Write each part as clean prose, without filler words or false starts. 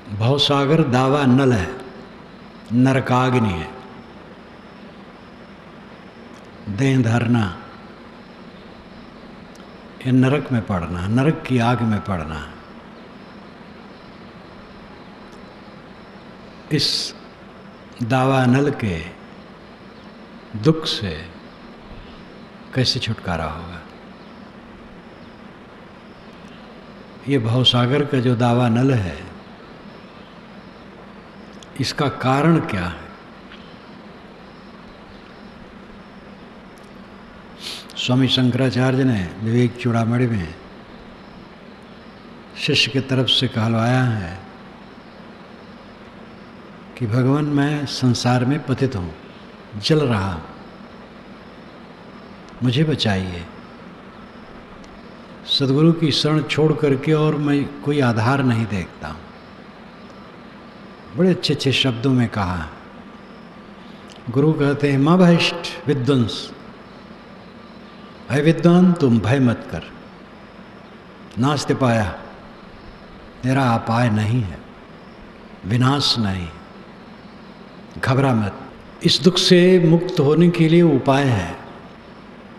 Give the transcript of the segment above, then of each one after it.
भवसागर दावा नल है, नरकाग्नि है, देह धरना, ये नरक में पड़ना, नरक की आग में पड़ना। इस दावा नल के दुख से कैसे छुटकारा होगा? ये भवसागर का जो दावा नल है, इसका कारण क्या है? स्वामी शंकराचार्य ने विवेक चूड़ामणि में शिष्य की तरफ से कहलवाया है कि भगवान मैं संसार में पतित हूँ, जल रहा हूँ, मुझे बचाइए। सद्गुरु की शरण छोड़ करके और मैं कोई आधार नहीं देखता हूँ। बड़े अच्छे अच्छे शब्दों में कहा। गुरु कहते हैं माँ भयष्ट विद्वंस, अय विद्वान तुम भय मत कर, नास्ते पाया, तेरा अपाय नहीं है, विनाश नहीं, घबरा मत। इस दुख से मुक्त होने के लिए उपाय है।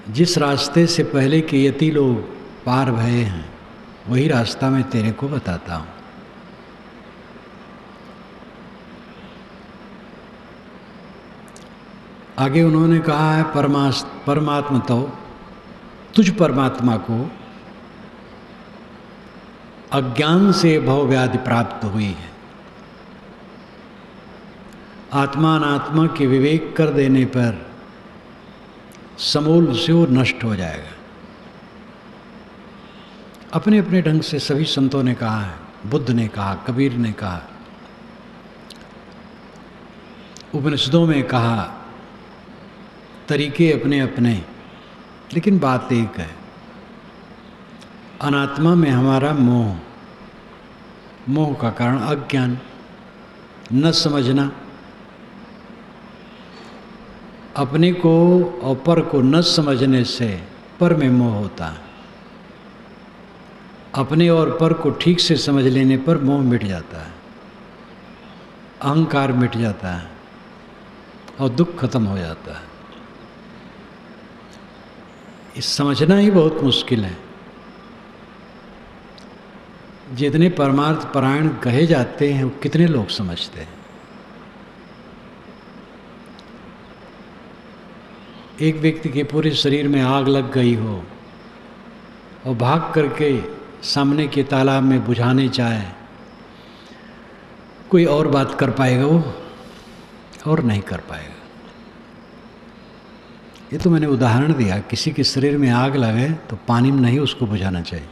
जिस रास्ते से पहले के यति लोग पार भये हैं, वही रास्ता मैं तेरे को बताता हूँ। आगे उन्होंने कहा है परमात्मा तो तुझ परमात्मा को अज्ञान से भव व्याधि प्राप्त हुई है। आत्मा अनात्मा के विवेक कर देने पर समूल से वो नष्ट हो जाएगा। अपने अपने ढंग से सभी संतों ने कहा है, बुद्ध ने कहा, कबीर ने कहा, उपनिषदों में कहा, तरीके अपने अपने, लेकिन बात एक है। अनात्मा में हमारा मोह, मोह का कारण अज्ञान, न समझना, अपने को और पर को न समझने से पर में मोह होता है। अपने और पर को ठीक से समझ लेने पर मोह मिट जाता है, अहंकार मिट जाता है और दुख खत्म हो जाता है। इस समझना ही बहुत मुश्किल है। जितने परमार्थ परायण कहे जाते हैं, वो कितने लोग समझते हैं? एक व्यक्ति के पूरे शरीर में आग लग गई हो और भाग करके सामने के तालाब में बुझाने चाहे, कोई और बात कर पाएगा वो? और नहीं कर पाएगा। ये तो मैंने उदाहरण दिया। किसी के शरीर में आग लगे तो पानी में नहीं उसको बुझाना चाहिए,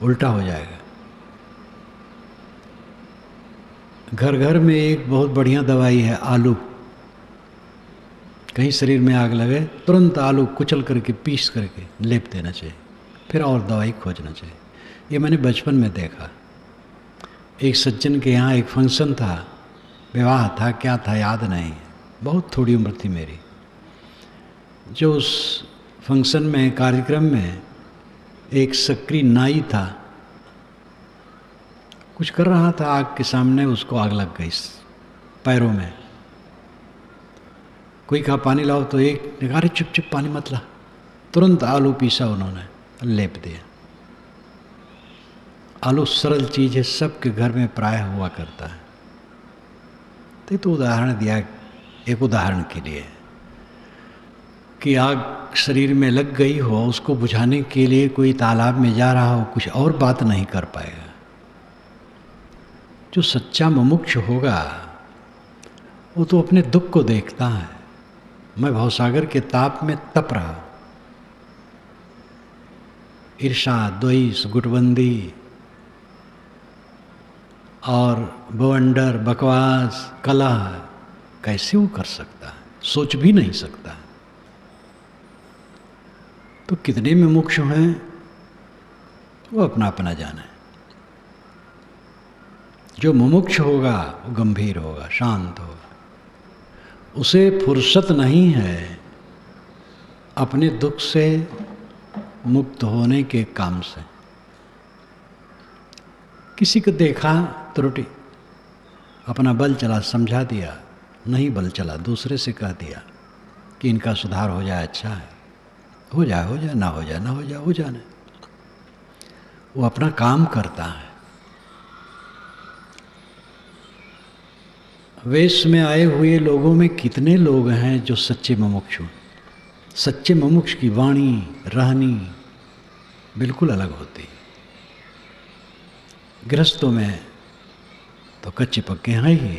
उल्टा हो जाएगा। घर घर में एक बहुत बढ़िया दवाई है, आलू। कहीं शरीर में आग लगे, तुरंत आलू कुचल करके पीस करके लेप देना चाहिए, फिर और दवाई खोजना चाहिए। ये मैंने बचपन में देखा। एक सज्जन के यहाँ एक फंक्शन था, विवाह था, क्या था याद नहीं, बहुत थोड़ी उम्र थी मेरी। जो उस फंक्शन में, कार्यक्रम में एक सक्रिय नाई था, कुछ कर रहा था आग के सामने, उसको आग लग गई पैरों में। कोई कहा पानी लाओ, तो एक ने कहा अरे चुप चुप पानी मत ला। तुरंत आलू पीसा उन्होंने, लेप दिया। आलू सरल चीज़ है, सबके घर में प्राय हुआ करता है। तो उदाहरण दिया एक उदाहरण के लिए कि आग शरीर में लग गई हो, उसको बुझाने के लिए कोई तालाब में जा रहा हो, कुछ और बात नहीं कर पाएगा। जो सच्चा मुमुक्ष होगा वो तो अपने दुख को देखता है। मैं भवसागर के ताप में तप रहा, ईर्षा, द्वेष, गुटबंदी और बवंडर, बकवास, कलह कैसे वो कर सकता है? सोच भी नहीं सकता। तो कितने में मुमुक्षु हैं वो अपना अपना जाने। जो मुमुक्ष होगा वो गंभीर होगा, शांत होगा, उसे फुर्सत नहीं है अपने दुख से मुक्त होने के काम से। किसी को देखा त्रुटि, अपना बल चला, समझा दिया, नहीं बल चला, दूसरे से कह दिया कि इनका सुधार हो जाए, अच्छा है, हो जाए, ना हो जाए, ना हो जाए, हो जाने। वो अपना काम करता है। वेश में आए हुए लोगों में कितने लोग हैं जो सच्चे मुमुक्षु। सच्चे मुमुक्ष की वाणी, रहनी बिल्कुल अलग होती है। गृहस्थों में तो कच्चे पक्के हैं ही,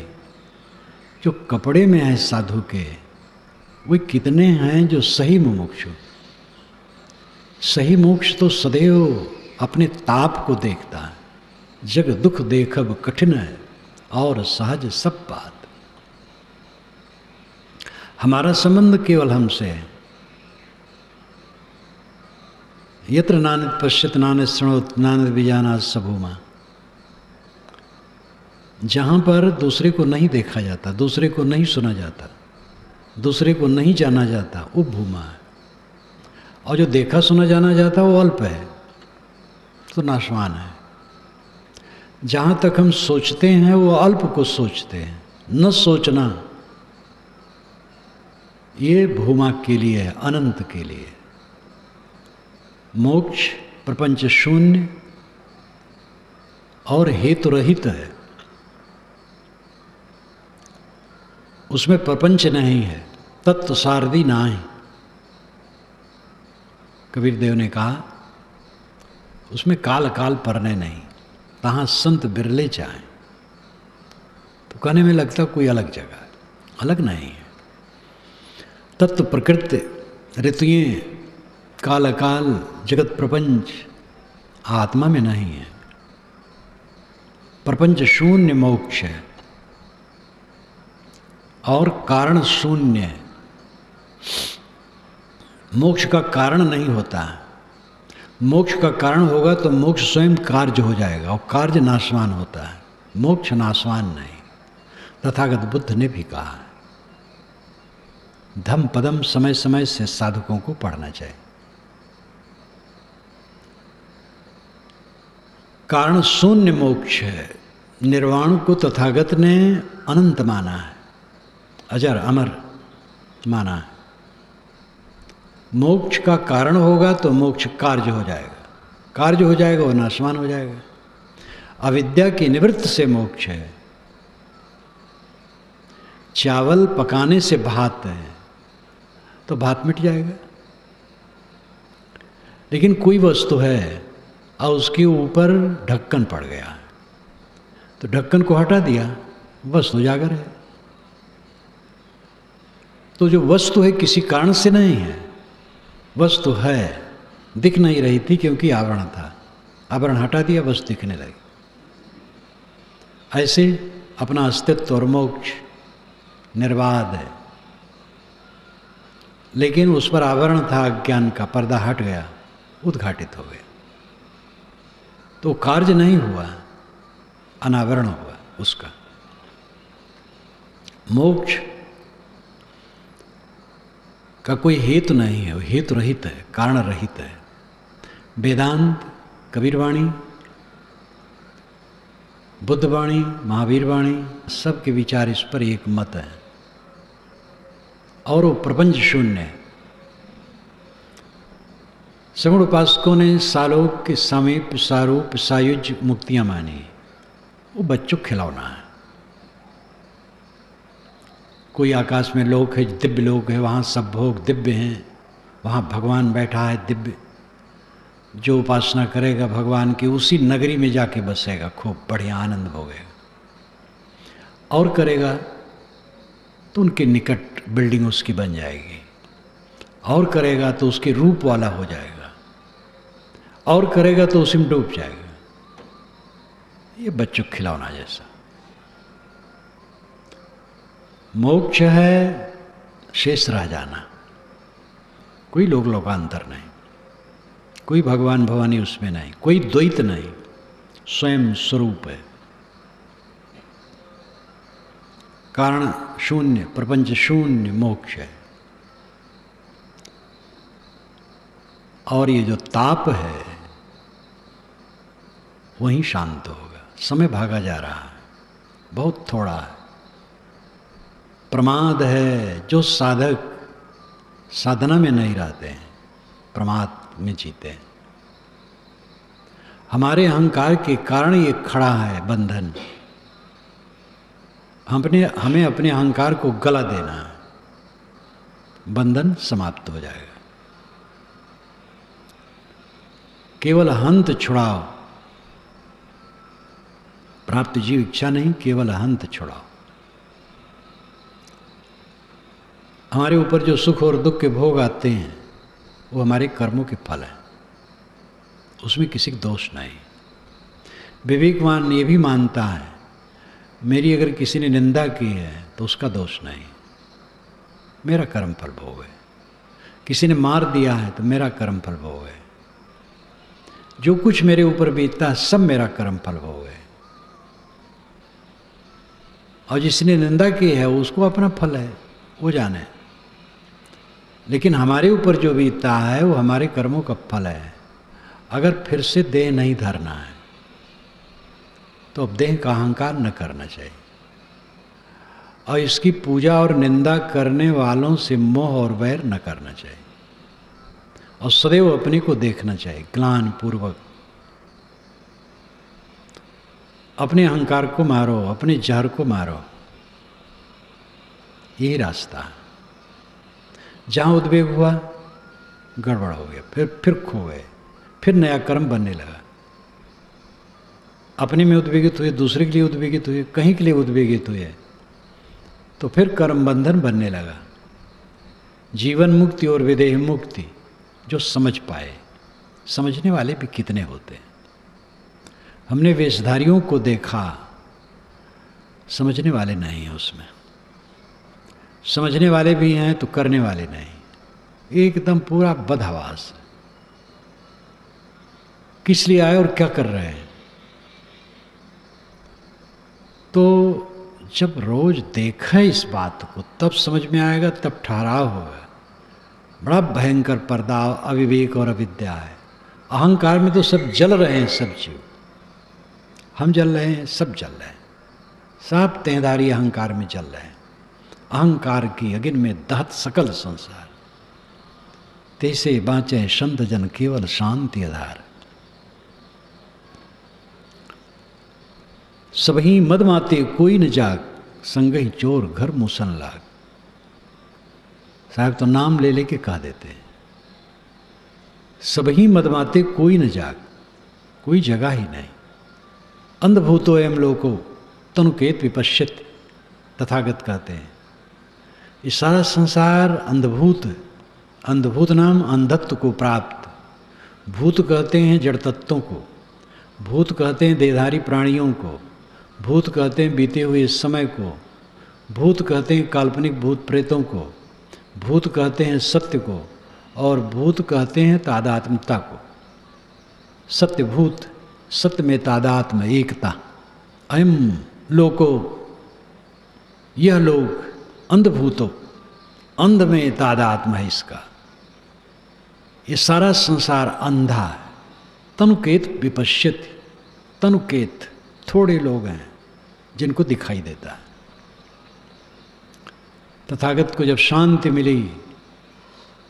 जो कपड़े में है साधु के, वे कितने हैं जो सही मुमुक्षु। सही मोक्ष तो सदैव अपने ताप को देखता है। जग दुख देखब कठिन है और सहज सब बात। हमारा संबंध केवल हमसे है। यत्र नान्यत् पश्यत नान्यत् शृणोत नान्यत् विजानाति स भूमा। जहाँ पर दूसरे को नहीं देखा जाता, दूसरे को नहीं सुना जाता, दूसरे को नहीं जाना जाता, वो भूमा है। और जो देखा सुना जाना जाता वो अल्प है, तो नाशवान है। जहाँ तक हम सोचते हैं वो अल्प को सोचते हैं। न सोचना ये भूमा के लिए है, अनंत के लिए। मोक्ष प्रपंच शून्य और हेतु रहित है, उसमें प्रपंच नहीं है, तत्व सारदी नाही। कबीर देव ने कहा उसमें काल काल परने नहीं, तहाँ संत बिरले चाहें। तो कहने में लगता कोई अलग जगह है, अलग नहीं है। तत्व प्रकृति ऋतुएं काल अकाल जगत प्रपंच आत्मा में नहीं है। प्रपंच शून्य मोक्ष है और कारण शून्य है। मोक्ष का कारण नहीं होता। मोक्ष का कारण होगा तो मोक्ष स्वयं कार्य हो जाएगा और कार्य नाशवान होता है, मोक्ष नाशवान नहीं। तथागत बुद्ध ने भी कहा है। धम्म पदम समय समय से साधकों को पढ़ना चाहिए। कारण शून्य मोक्ष है। निर्वाण को तथागत ने अनंत माना है, अजर अमर माना है। मोक्ष का कारण होगा तो मोक्ष कार्य हो जाएगा, कार्य हो जाएगा वो नाशवान हो जाएगा। अविद्या की निवृत्ति से मोक्ष है। चावल पकाने से भात है तो भात मिट जाएगा। लेकिन कोई वस्तु है और उसके ऊपर ढक्कन पड़ गया तो ढक्कन को हटा दिया, वस्तु उजागर है। तो जो वस्तु है किसी कारण से नहीं है, वस्तु है, दिख नहीं रही थी क्योंकि आवरण था, आवरण हटा दिया, वस्तु दिखने लगी। ऐसे अपना अस्तित्व और मोक्ष निर्बाध है, लेकिन उस पर आवरण था अज्ञान का, पर्दा हट गया, उद्घाटित हो गया। तो कार्य नहीं हुआ, अनावरण हुआ उसका। मोक्ष का कोई हेतु नहीं है, वो हेतु रहित है, कारण रहित है। वेदांत, कबीरवाणी, बुद्धवाणी, महावीरवाणी, सबके विचार इस पर एक मत है और वो प्रपंच शून्य है। सगुण उपासकों ने सालोक के समीप सारूप सायुज मुक्तियां मानी, वो बच्चों खिलौना है। कोई आकाश में लोक है, दिव्य लोक है, वहाँ सब भोग दिव्य हैं, वहाँ भगवान बैठा है दिव्य। जो उपासना करेगा भगवान की उसी नगरी में जाके बसेगा, खूब बढ़िया आनंद भोगेगा। और करेगा तो उनके निकट बिल्डिंग उसकी बन जाएगी, और करेगा तो उसके रूप वाला हो जाएगा, और करेगा तो उसी में डूब जाएगा। ये बच्चों खिलौना जैसा। मोक्ष है शेष रह जाना, कोई लोक लोकांतर नहीं, कोई भगवान भवानी उसमें नहीं, कोई द्वैत नहीं, स्वयं स्वरूप है। कारण शून्य, प्रपंच शून्य मोक्ष है। और ये जो ताप है वहीं शांत होगा। समय भागा जा रहा है, बहुत थोड़ा है। प्रमाद है जो साधक साधना में नहीं रहते हैं, प्रमाद में जीते हैं। हमारे अहंकार के कारण ये खड़ा है बंधन। हमें अपने अहंकार को गला देना है, बंधन समाप्त हो जाएगा। केवल हंत छुड़ाओ, प्राप्त जीव इच्छा नहीं, केवल हंत छुड़ाओ। हमारे ऊपर जो सुख और दुख के भोग आते हैं वो हमारे कर्मों के फल हैं, उसमें किसी का दोष नहीं। विवेकवान ये भी मानता है मेरी अगर किसी ने निंदा की है तो उसका दोष नहीं, मेरा कर्म फल भोग है। किसी ने मार दिया है तो मेरा कर्म फल भोग है। जो कुछ मेरे ऊपर बीतता है सब मेरा कर्म फल भोग है। और जिसने निंदा की है उसको अपना फल है, वो जाने। लेकिन हमारे ऊपर जो बीतता है वो हमारे कर्मों का फल है। अगर फिर से देह नहीं धरना है तो अब देह का अहंकार न करना चाहिए, और इसकी पूजा और निंदा करने वालों से मोह और वैर न करना चाहिए, और सदैव अपने को देखना चाहिए ग्लान पूर्वक। अपने अहंकार को मारो, अपने जहर को मारो, यही रास्ता है। जहाँ उद्वेग हुआ गड़बड़ हो गया, फिर खो गए, फिर नया कर्म बनने लगा। अपने में उद्वेगित हुए, दूसरे के लिए उद्वेगित हुए, कहीं के लिए उद्वेगित हुए, तो फिर कर्म बंधन बनने लगा। जीवन मुक्ति और विदेह मुक्ति जो समझ पाए, समझने वाले भी कितने होते हैं। हमने वेशधारियों को देखा, समझने वाले नहीं हैं उसमें। समझने वाले भी हैं तो करने वाले नहीं, एकदम पूरा बदहवास। किस लिए आए और क्या कर रहे हैं? तो जब रोज देखा इस बात को तब समझ में आएगा, तब ठहराव होगा। बड़ा भयंकर पर्दा अविवेक और अविद्या है। अहंकार में तो सब जल रहे हैं, सब जीव। हम जल रहे हैं, सब जल रहे हैं, सब तेंधारी अहंकार में जल रहे हैं। अहंकार की अगिन में दहत सकल संसार, तैसे बाँचे संत जन केवल शांति आधार। सबही मदमाते कोई न जाग, संगहि चोर घर मुसन लाग। साहब तो नाम ले लेके कह देते हैं, सबही मदमाते कोई न जाग, कोई जगह ही नहीं। अंधभूतो एवं लोको तनुकेत विपश्यत, तथागत कहते हैं ये सारा संसार अंधभूत। अंधभूत नाम अंधत्व को प्राप्त। भूत कहते हैं जड़ तत्वों को, भूत कहते हैं देहधारी प्राणियों को, भूत कहते हैं बीते हुए समय को, भूत कहते हैं काल्पनिक भूत प्रेतों को, भूत कहते हैं सत्य को, और भूत कहते हैं तादात्मता को। सत्य भूत, सत्य में तादात्म एकता। अयम लोको, यह लोग अंधभूतो, अंध में तादात्म है इसका। ये सारा संसार अंधा है। तनुकेत विपश्यति, तनुकेत थोड़े लोग हैं जिनको दिखाई देता है। तथागत को जब शांति मिली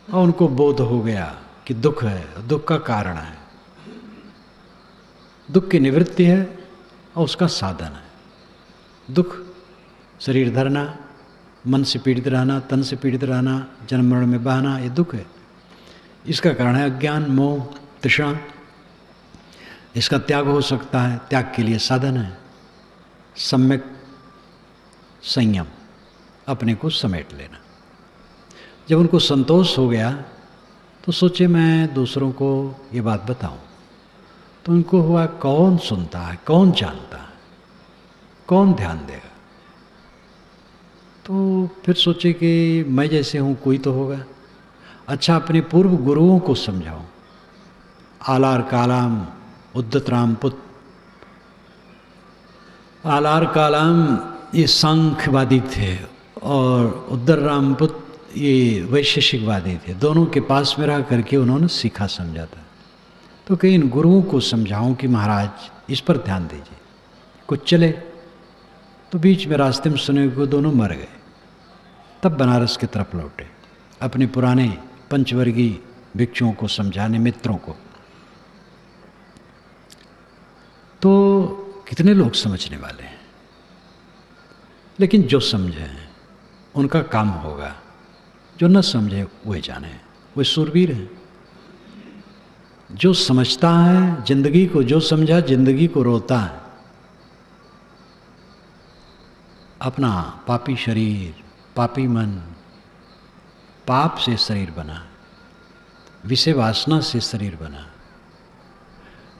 और उनको बोध हो गया कि दुख है, दुख का कारण है, दुख की निवृत्ति है और उसका साधन है। दुख शरीर धरना, मन से पीड़ित रहना, तन से पीड़ित रहना, जन्म मरण में बहना, ये दुख है। इसका कारण है अज्ञान, मोह, तृष्णा। इसका त्याग हो सकता है, त्याग के लिए साधन है सम्यक संयम, अपने को समेट लेना। जब उनको संतोष हो गया तो सोचे मैं दूसरों को ये बात बताऊं, तो उनको हुआ कौन सुनता है, कौन जानता है, कौन ध्यान देगा। तो फिर सोचे कि मैं जैसे हूँ कोई तो होगा। अच्छा, अपने पूर्व गुरुओं को समझाऊं। आलार कालाम उद्दत रामपुत। आलार कालाम ये सांख्यवादी थे और उद्दत रामपुत ये वैशेषिकवादी थे। दोनों के पास में रह करके उन्होंने सीखा समझा था। तो कहीं इन गुरुओं को समझाऊं कि महाराज इस पर ध्यान दीजिए, कुछ चले। तो बीच में रास्ते में सुने को दोनों मर गए। तब बनारस की तरफ लौटे, अपने पुराने पंचवर्गीय भिक्षुओं को समझाने, मित्रों को। तो कितने लोग समझने वाले हैं, लेकिन जो समझे उनका काम होगा, जो न समझे वही जाने, वे सूरवीर हैं। जो समझता है जिंदगी को, जो समझा जिंदगी को रोता है। अपना पापी शरीर, पापी मन, पाप से शरीर बना, विषय वासना से शरीर बना।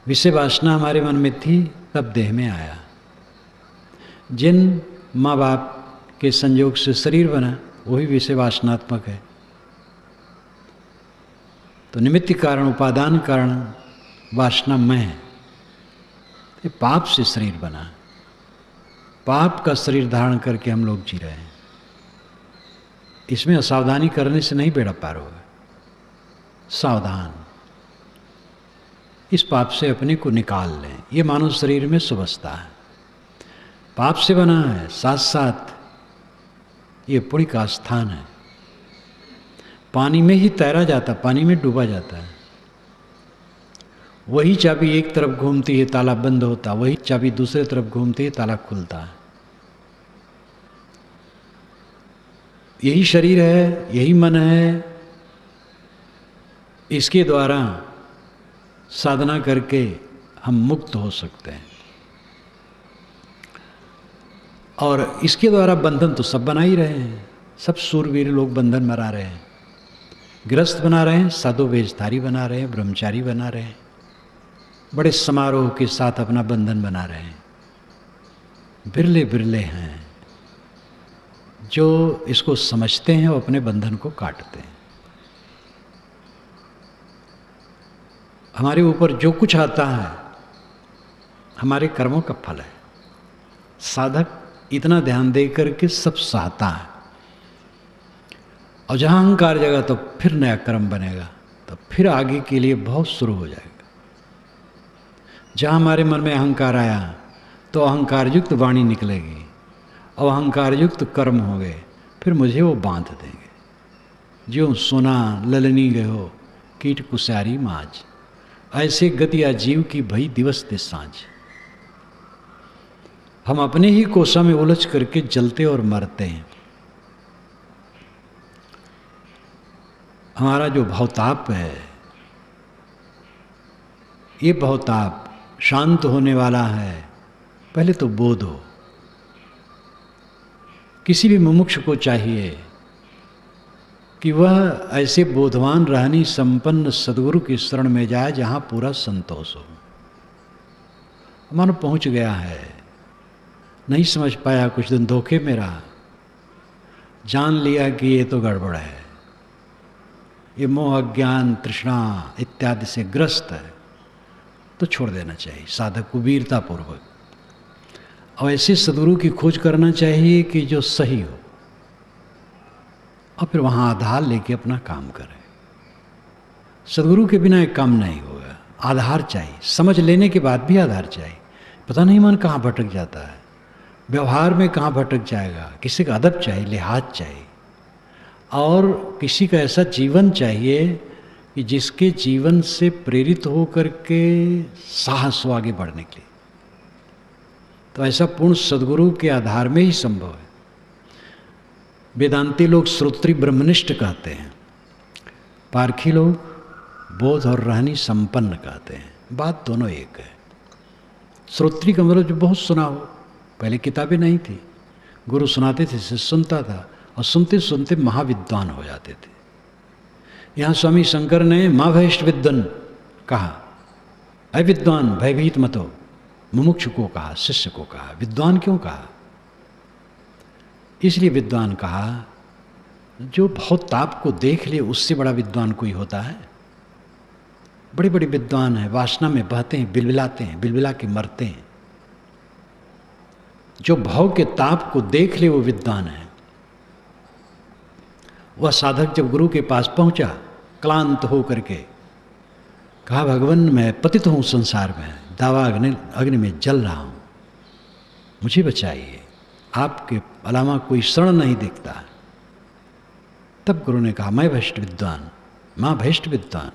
विषय वासना हमारे मन में थी तब देह में आया। जिन माँ बाप के संयोग से शरीर बना वही विषय वासनात्मक है। तो निमित्त कारण, उपादान कारण वासनामय है। ये पाप से शरीर बना, पाप का शरीर धारण करके हम लोग जी रहे हैं। इसमें असावधानी करने से नहीं बेड़ा पार होगा। सावधान, इस पाप से अपने को निकाल लें। ये मानव शरीर में सुबसता है, पाप से बना है, साथ साथ ये पुण्य का स्थान है। पानी में ही तैरा जाता, पानी में डूबा जाता है। वही चाबी एक तरफ घूमती है ताला बंद होता, वही चाबी दूसरे तरफ घूमती है ताला खुलता है। यही शरीर है, यही मन है, इसके द्वारा साधना करके हम मुक्त हो सकते हैं। और इसके द्वारा बंधन तो सब बना ही रहे हैं। सब सूरवीर लोग बंधन बना रहे हैं, गृहस्थ बना रहे हैं, साधु वेशधारी बना रहे हैं, ब्रह्मचारी बना रहे हैं, बड़े समारोह के साथ अपना बंधन बना रहे हैं। बिरले बिरले हैं जो इसको समझते हैं और अपने बंधन को काटते हैं। हमारे ऊपर जो कुछ आता है हमारे कर्मों का फल है। साधक इतना ध्यान दे करके सब सहता है। और जहाँ अहंकार जगह तो फिर नया कर्म बनेगा, तो फिर आगे के लिए बहुत शुरू हो जाएगा। जहाँ हमारे मन में अहंकार आया तो अहंकार युक्त वाणी निकलेगी और अहंकार युक्त कर्म हो गए, फिर मुझे वो बांध देंगे। ज्यों सोना ललनी गयो कीट कुसारी माज, ऐसे गतिया जीव की भई दिवस ते सांझ। हम अपने ही कोसा में उलझ करके जलते और मरते हैं। हमारा जो भवताप है, ये भवताप शांत होने वाला है। पहले तो बोध हो। किसी भी मुमुक्ष को चाहिए कि वह ऐसे बोधवान रहनी संपन्न सद्गुरु की शरण में जाए जहाँ पूरा संतोष हो। मानो पहुँच गया है, नहीं समझ पाया, कुछ दिन धोखे में रहा, जान लिया कि ये तो गड़बड़ है, ये मोह अज्ञान तृष्णा इत्यादि से ग्रस्त है, तो छोड़ देना चाहिए साधक को वीरतापूर्वक। और ऐसे सद्गुरु की खोज करना चाहिए कि जो सही हो, और फिर वहाँ आधार लेके अपना काम करे। सद्गुरु के बिना एक काम नहीं होगा, आधार चाहिए। समझ लेने के बाद भी आधार चाहिए। पता नहीं मन कहाँ भटक जाता है, व्यवहार में कहाँ भटक जाएगा। किसी का अदब चाहिए, लिहाज चाहिए, और किसी का ऐसा जीवन चाहिए कि जिसके जीवन से प्रेरित हो करके साहस हो आगे बढ़ने के लिए। तो ऐसा पूर्ण सद्गुरु के आधार में ही संभव है। वेदांती लोग श्रोत्री ब्रह्मनिष्ठ कहते हैं, पारखी लोग बोध और रहनी संपन्न कहते हैं। बात दोनों एक है। श्रोत्री का मतलब जो बहुत सुना हो। पहले किताबें नहीं थी, गुरु सुनाते थे, से सुनता था, और सुनते सुनते महाविद्वान हो जाते थे। यहाँ स्वामी शंकर ने माँ भयष्ट विद्वन कहा, अविद्वान भयभीत मत हो। मुमुक्ष को कहा, शिष्य को कहा। विद्वान क्यों कहा? इसलिए विद्वान कहा जो भवताप को देख ले, उससे बड़ा विद्वान कोई होता है? बड़े बड़े विद्वान हैं, वासना में बहते हैं, बिलबिलाते हैं, बिलबिला के मरते हैं। जो भाव के ताप को देख ले वो विद्वान है। वह साधक जब गुरु के पास पहुंचा, क्लांत हो करके कहा, भगवान मैं पतित हूं संसार में, दावा अग्नि में जल रहा हूं, मुझे बचाइए। आपके अलावा कोई शरण नहीं दिखता। तब गुरु ने कहा, मैं भ्रष्ट विद्वान, माँ भ्रष्ट विद्वान,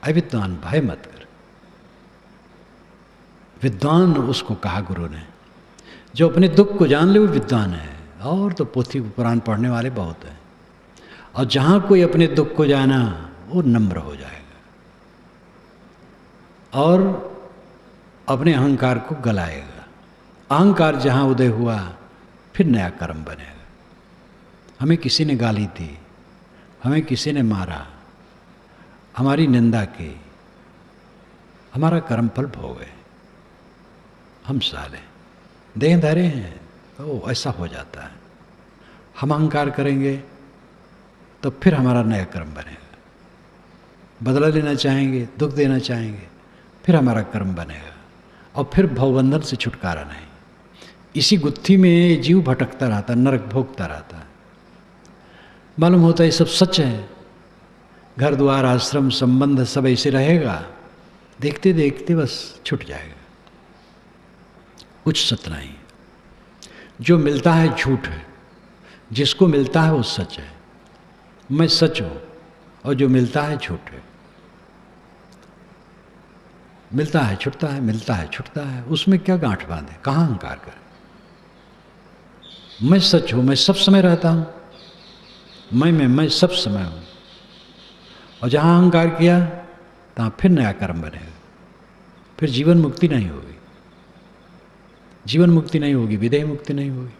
अविद्वान भय मत कर। विद्वान उसको कहा गुरु ने, जो अपने दुख को जान ले वो विद्वान है। और तो पोथी पुराण पढ़ने वाले बहुत हैं। और जहाँ कोई अपने दुख को जाना वो नम्र हो जाएगा और अपने अहंकार को गलाएगा। अहंकार जहाँ उदय हुआ फिर नया कर्म बनेगा। हमें किसी ने गाली दी, हमें किसी ने मारा, हमारी निंदा की, हमारा कर्म फल भोगे, हम साले देह धरे हैं तो ऐसा हो जाता है। हम अहंकार करेंगे तो फिर हमारा नया कर्म बनेगा। बदला लेना चाहेंगे, दुख देना चाहेंगे, फिर हमारा कर्म बनेगा और फिर भवबंधन से छुटकारा नहीं। इसी गुत्थी में जीव भटकता रहता, नरक भोगता रहता है। मालूम होता है ये सब सच है, घर द्वार आश्रम संबंध सब ऐसे रहेगा, देखते देखते बस छूट जाएगा, कुछ सत्य नहीं। जो मिलता है झूठ है, जिसको मिलता है वो सच है। मैं सच हूँ और जो मिलता है झूठ है। मिलता है छुटता है, मिलता है छुटता है, उसमें क्या गांठ बांधे, कहाँ अहंकार करे। मैं सच हूँ, मैं सब समय रहता हूँ, मैं सब समय हूँ। और जहाँ अहंकार किया तहाँ फिर नया कर्म बनेगा, फिर जीवन मुक्ति नहीं होगी। जीवन मुक्ति नहीं होगी, विदेह मुक्ति नहीं होगी।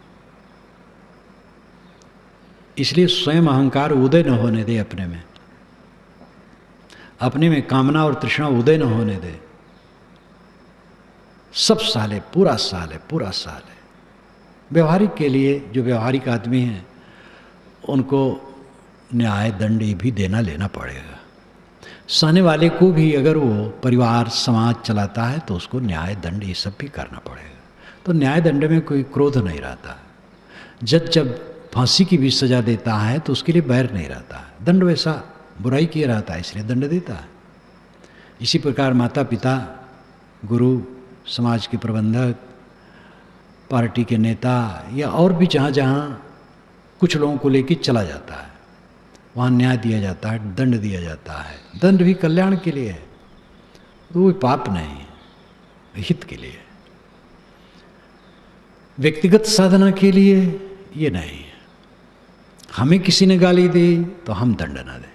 इसलिए स्वयं अहंकार उदय न होने दे अपने में, अपने में कामना और तृष्णा उदय न होने दे। सब साल है, पूरा साल है, पूरा साल है। व्यवहारिक के लिए जो व्यवहारिक आदमी हैं उनको न्याय दंड भी देना लेना पड़ेगा। सहने वाले को भी अगर वो परिवार समाज चलाता है तो उसको न्याय दंड ये सब भी करना पड़ेगा। तो न्याय दंड में कोई क्रोध नहीं रहता। जज जब फांसी की भी सजा देता है तो उसके लिए बैर नहीं रहता है। दंड वैसा बुराई किया रहता है इसलिए दंड देता है। इसी प्रकार माता पिता, गुरु, समाज के प्रबंधक, पार्टी के नेता या और भी जहाँ जहाँ कुछ लोगों को लेकर चला जाता है वहाँ न्याय दिया जाता है, दंड दिया जाता है। दंड भी कल्याण के लिए है, तो वो पाप नहीं, हित के लिए। व्यक्तिगत साधना के लिए ये नहीं है। हमें किसी ने गाली दी तो हम दंड न दें,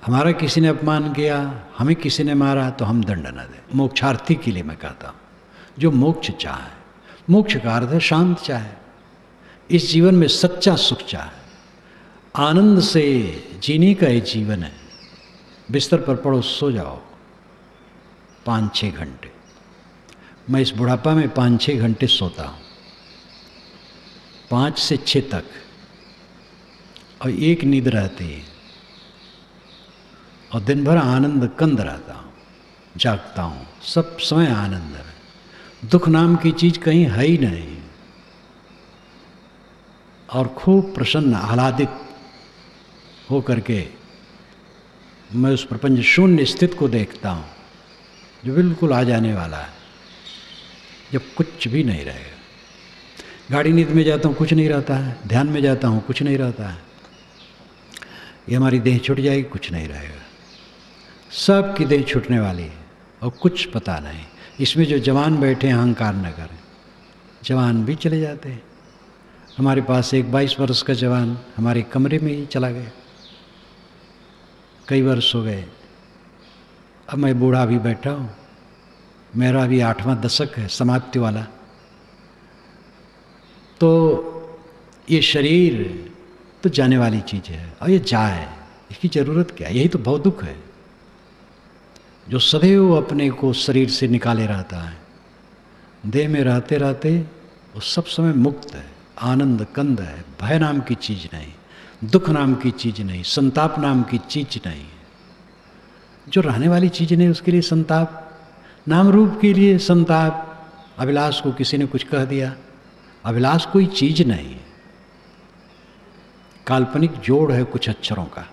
हमारा किसी ने अपमान किया, हमें किसी ने मारा तो हम दंड न दें। मोक्षार्थी के लिए मैं कहता हूँ, जो मोक्ष चाहे, मोक्ष का अर्थ है शांत चाहे, इस जीवन में सच्चा सुख चाहे, आनंद से जीने का ये जीवन है। बिस्तर पर पड़ो, सो जाओ 5-6 घंटे। मैं इस बुढ़ापा में 5-6 घंटे सोता हूँ, 5 से 6 तक, और एक नींद रहती है और दिन भर आनंद कंद रहता हूँ, जागता हूँ, सब समय आनंद है। दुख नाम की चीज़ कहीं है ही नहीं। और खूब प्रसन्न आह्लादित हो करके मैं उस प्रपंच शून्य स्थिति को देखता हूँ जो बिल्कुल आ जाने वाला है, जब कुछ भी नहीं रहेगा। गाड़ी नींद में जाता हूँ, कुछ नहीं रहता है। ध्यान में जाता हूँ, कुछ नहीं रहता है। ये हमारी देह छूट जाएगी, कुछ नहीं रहेगा। सबकी देह छूटने वाली है और कुछ पता नहीं। इसमें जो जवान बैठे हैं अहंकार न करें, जवान भी चले जाते हैं। हमारे पास एक 22 वर्ष का जवान हमारे कमरे में ही चला गया, कई वर्ष हो गए। अब मैं बूढ़ा भी बैठा हूँ, मेरा भी 8वां दशक है समाप्ति वाला। तो ये शरीर तो जाने वाली चीज़ है और ये जाए, इसकी ज़रूरत क्या है? यही तो बहुत दुख है। जो सदैव अपने को शरीर से निकाले रहता है, देह में रहते रहते वो सब समय मुक्त है, आनंद कंद है। भय नाम की चीज़ नहीं, दुख नाम की चीज़ नहीं, संताप नाम की चीज़ नहीं। जो रहने वाली चीज़ नहीं उसके लिए संताप, नाम रूप के लिए संताप। अभिलाष को किसी ने कुछ कह दिया, अभिलाष कोई चीज़ नहीं है, काल्पनिक जोड़ है कुछ अक्षरों का।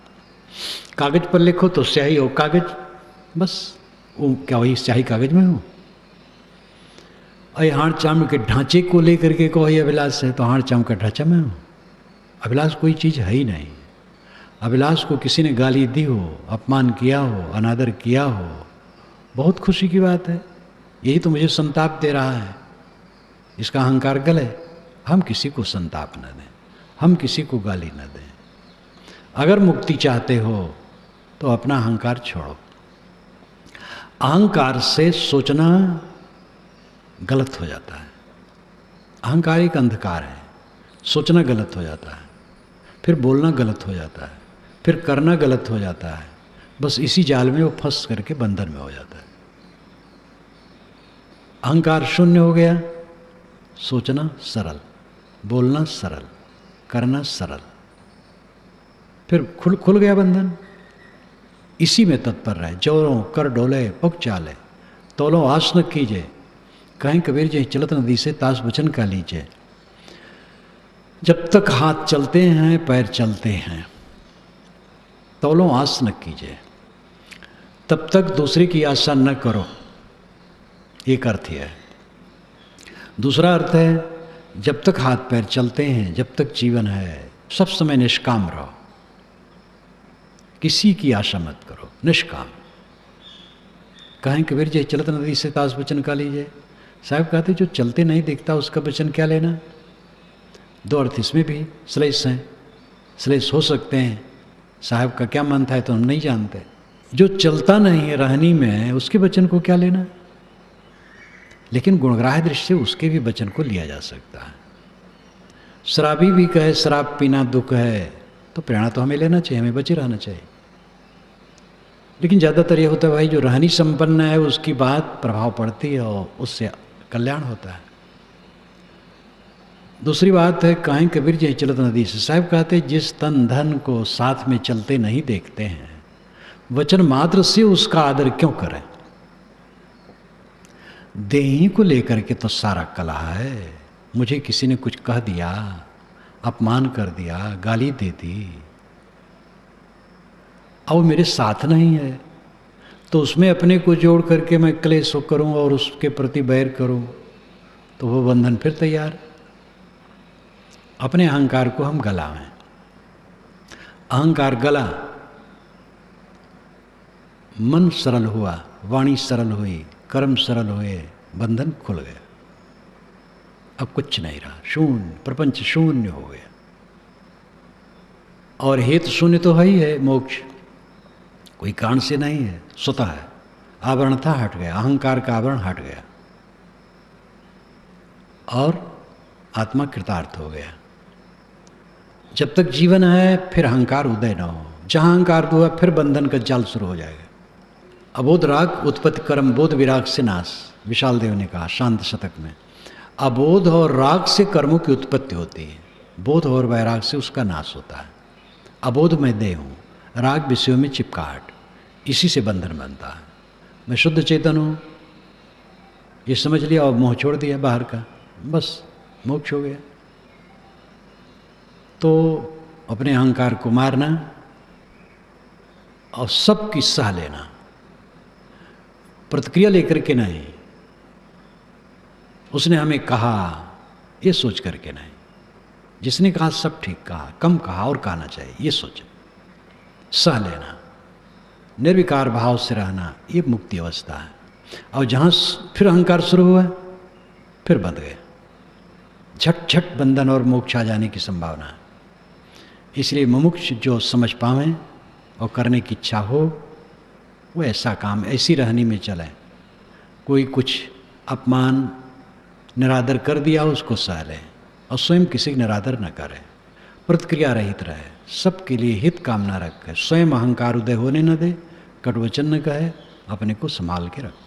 कागज पर लिखो तो स्याही और कागज, बस वो क्या वही स्याही कागज में हो। और ये हाड़ चाम के ढांचे को लेकर के कहो ये अभिलाष है, तो हाड़ चाम का ढांचा में हूँ। अभिलाष कोई चीज़ है ही नहीं। अभिलाष को किसी ने गाली दी हो, अपमान किया हो, अनादर किया हो, बहुत खुशी की बात है। यही तो मुझे संताप दे रहा है, इसका अहंकार गल है। हम किसी को संताप न दें, हम किसी को गाली न दें। अगर मुक्ति चाहते हो तो अपना अहंकार छोड़ो। अहंकार से सोचना गलत हो जाता है। अहंकार एक अंधकार है, सोचना गलत हो जाता है, फिर बोलना गलत हो जाता है, फिर करना गलत हो जाता है। बस इसी जाल में वो फंस करके बंधन में हो जाता है। अहंकार शून्य हो गया, सोचना सरल, बोलना सरल, करना सरल, फिर खुल गया बंधन। इसी में तत्पर रहे। जोरों कर डोले पुक चाले, तोलो आस न कीजिए, कहीं कबीर जी चलत नदी से ताश बचन का लीजिए। जब तक हाथ चलते हैं, पैर चलते हैं, तोलो आस न कीजिए, तब तक दूसरे की आशा न करो। एक अर्थ है। दूसरा अर्थ है, जब तक हाथ पैर चलते हैं, जब तक जीवन है, सब समय निष्काम रहो, किसी की आशा मत करो, निष्काम। कहें कबीर जी चलत नदी से ताश बचन का लीजिए। साहब कहते जो चलते नहीं दिखता उसका वचन क्या लेना। दो अर्थ इसमें भी श्लेष हैं, श्लेष हो सकते हैं। साहब का क्या मन था तो हम नहीं जानते। जो चलता नहीं है, रहनी में है, उसके वचन को क्या लेना। लेकिन गुणग्राह्य दृष्टि से उसके भी वचन को लिया जा सकता है। शराबी भी कहे शराब पीना दुख है, तो प्रेरणा तो हमें लेना चाहिए, हमें बचे रहना चाहिए। लेकिन ज़्यादातर ये होता है भाई जो रहनी संपन्न है उसकी बात प्रभाव पड़ती है और उससे कल्याण होता है। दूसरी बात है, कहें कबीर जी चलत नदी से। साहब कहते जिस तन धन को साथ में चलते नहीं देखते हैं, वचन मात्र से उसका आदर क्यों करें। देही को लेकर के तो सारा कला है। मुझे किसी ने कुछ कह दिया, अपमान कर दिया, गाली दे दी, अब मेरे साथ नहीं है, तो उसमें अपने को जोड़ करके मैं क्लेश करूं और उसके प्रति बैर करूं, तो वो बंधन फिर तैयार। अपने अहंकार को हम गलावें। अहंकार गला, मन सरल हुआ, वाणी सरल हुई, कर्म सरल हुए, बंधन खुल गया। अब कुछ नहीं रहा, शून्य, प्रपंच शून्य हो गया। और हेतु शून्य तो है ही है, मोक्ष कोई कारण से नहीं है, स्वतः है। आवरण था, हट गया, अहंकार का आवरण हट गया और आत्मा कृतार्थ हो गया। जब तक जीवन है फिर अहंकार उदय न हो। जहाँ अहंकार हुआ फिर बंधन का जाल शुरू हो जाएगा। अबोध राग उत्पत्ति कर्म बोध विराग से नाश, विशाल देव ने कहा शांत शतक में। अबोध और राग से कर्मों की उत्पत्ति होती है, बोध और वैराग से उसका नाश होता है। अबोध में देह हूँ, राग विषयों में चिपकाहट, इसी से बंधन बनता है। मैं शुद्ध चेतन हूँ, ये समझ लिया और मोह छोड़ दिया बाहर का, बस मोक्ष हो गया। तो अपने अहंकार को मारना और सबकी सह लेना, प्रतिक्रिया लेकर के नहीं। उसने हमें कहा ये सोच करके नहीं, जिसने कहा सब ठीक कहा, कम कहा और कहना चाहिए, ये सोचे। सह लेना, निर्विकार भाव से रहना, ये मुक्ति अवस्था है। और जहाँ फिर अहंकार शुरू हुआ फिर बंध गए, झट झट बंधन और मोक्ष आ जाने की संभावना है। इसलिए मुमुक्ष जो समझ पावें और करने की इच्छा हो, वो ऐसा काम ऐसी रहनी में चले। कोई कुछ अपमान निरादर कर दिया उसको सह लें और स्वयं किसी की निरादर न करें, प्रतिक्रिया रहित रहे, सबके लिए हित कामना रखे, स्वयं अहंकार उदय होने न दे, कटवचन न कहे, अपने को संभाल के रखे।